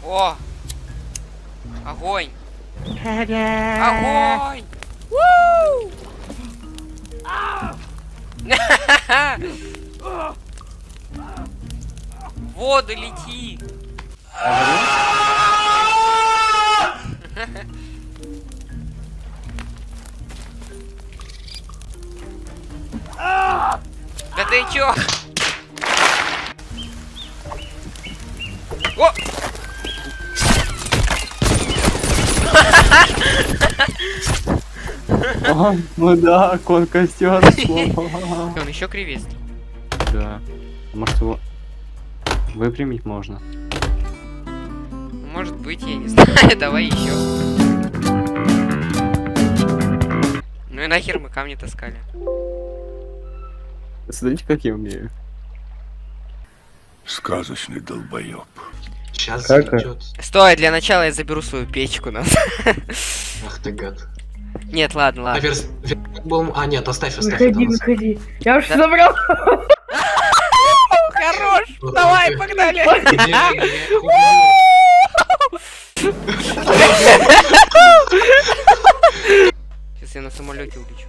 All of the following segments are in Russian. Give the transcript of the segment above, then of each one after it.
О! Огонь! Огонь! Вуу! В воду лети! Да ты чё? О! Ну да, кон костер. Он еще кривит. Да. Может его выпрямить можно? Может быть, я не знаю. Давай еще. Ну и нахер мы камни таскали. Смотрите, как я умею. Сказочный долбоеб. Сейчас Как? идет. Стой, для начала я заберу свою печку назад. Ах ты гад. Нет, ладно, А ладно. А, нет, оставь. Выходи, это выходи. Я уже Да. забрал. Хорош! Вот Давай, это. погнали! Сейчас я на самолете улечу.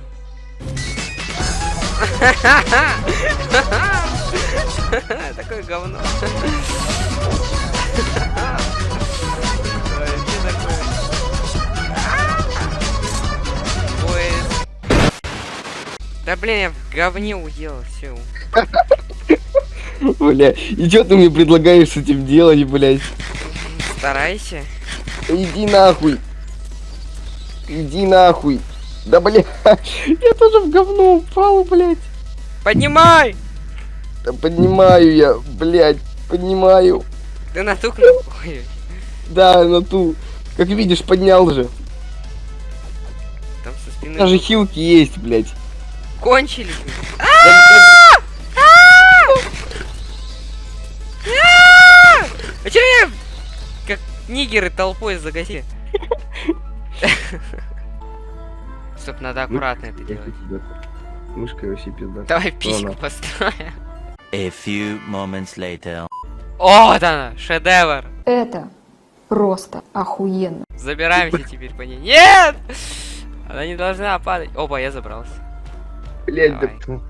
Такое говно. Ой, что такое? Поезд. Да блин, я в говне уел, все. Бля, и чё ты мне предлагаешь с этим делать, блядь? Старайся. Иди нахуй. Иди нахуй. Да, бля, я тоже в говно упал, блядь. Поднимай! Да поднимаю я, блядь, поднимаю. Ты на ту кнопку. Ой, Да, на ту. Как видишь, поднял же. там со спины. Даже хилки есть, блядь. Кончились. А чё я как нигеры толпой загоси? Стоп, надо аккуратно это делать. Мышкой вообще пизда. Давай письку Ладно. построим. A few moments later. О, вот она, шедевр. Это просто охуенно. Забираемся теперь по ней. Нет! Она не должна падать. Опа, я забрался. Блядь, да... Давай.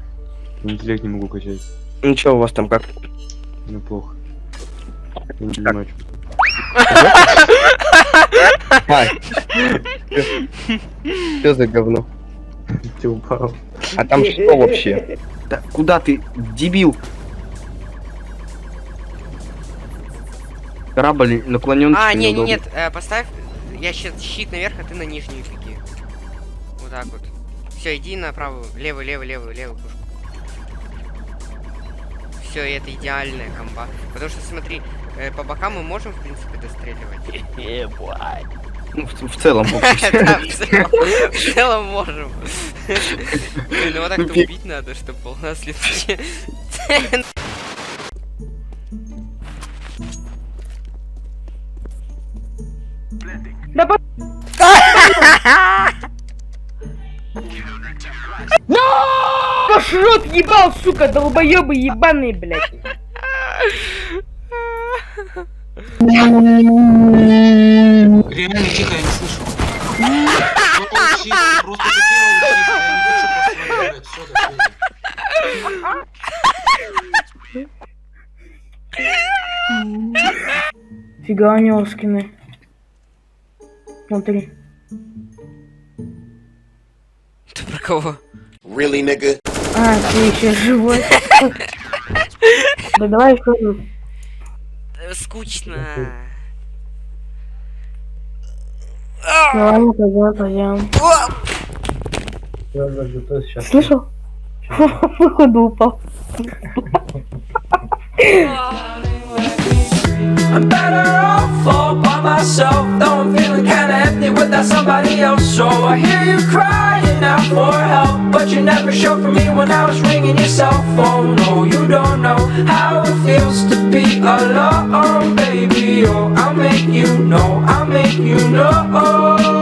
Интеллект не могу качать. Ну чё у вас там как? Ну плохо. Я не понимаю, что. Ай. Что за говно? Ты упал. А там что вообще? Да куда ты, дебил? Корабль наклонен. А, нет, поставь. Я сейчас щит наверх, а ты на нижнюю беги. Вот так вот. Все, иди на правую, левую пушку. Все, это идеальная комба. Потому что смотри, по бокам мы можем, в принципе, достреливать. Ну, в целом. Да, в целом можем. Блин, ну вот так-то убить надо, чтобы был у нас следующий. Да по... Ваш рот ебал, сука, долбоёбы ебаные, блядь. Реально тихо, я не слышу. Кто-то учит, просто закинул тихо, я не хочу просто играть. Всё, до свидания. Фига у него скины. Смотри. Ты про кого? Really, nigga? А, ты еще живой. Да давай еще. Скучно. Ладно, пойдем. Слышал? Походу упал. I'm better off all by myself, though I'm feeling kinda empty without somebody else. So I hear you crying out for help, but you never showed for me when I was ringing your cell phone. No, you don't know how it feels to be alone, baby. Oh, I'll make you know, I'll make you know.